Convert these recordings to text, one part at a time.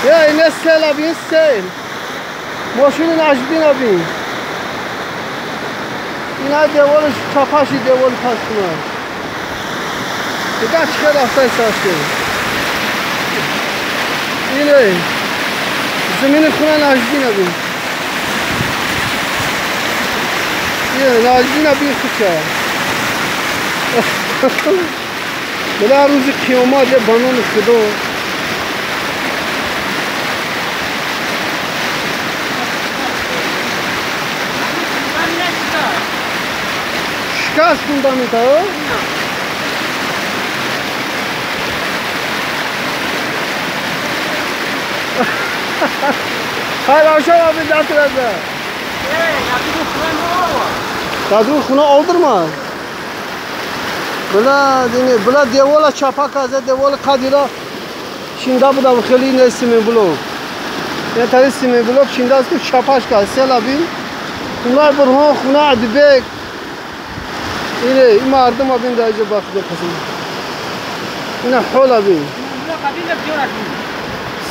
یا این سیل abin سیل ماشین نجدین abin اینا دیوالش چپاشی دیوال پس کنه دیگه چه راستای ساشته اینه زمین خونه نجدین abin اینه نجدین abin خوچه بلا روز قیامت یه بانون خدا شکست کنده میتاه خیلی آشان آبی دست رزه دادو خونه آلدرما بلا دیوال چپا کازه دیوال قدیرا شینده بودم خیلی نه سیمین بلوک یه تایی سیمین بلوک شینده است که چپاش کاز سیل abin خونه برهان خونه عدبک این مردم abin در اینجا باخته پسیم این حول abin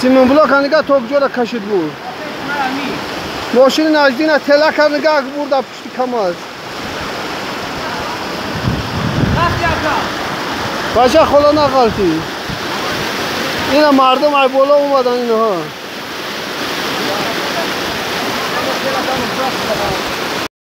سیمین بلوک هنگاه توک جورا کشید بود ماشین نجدین تلک هنگاه برده پشتی کماز باشا خلا نقالتی اینا مردم ای بالا اومدن اینها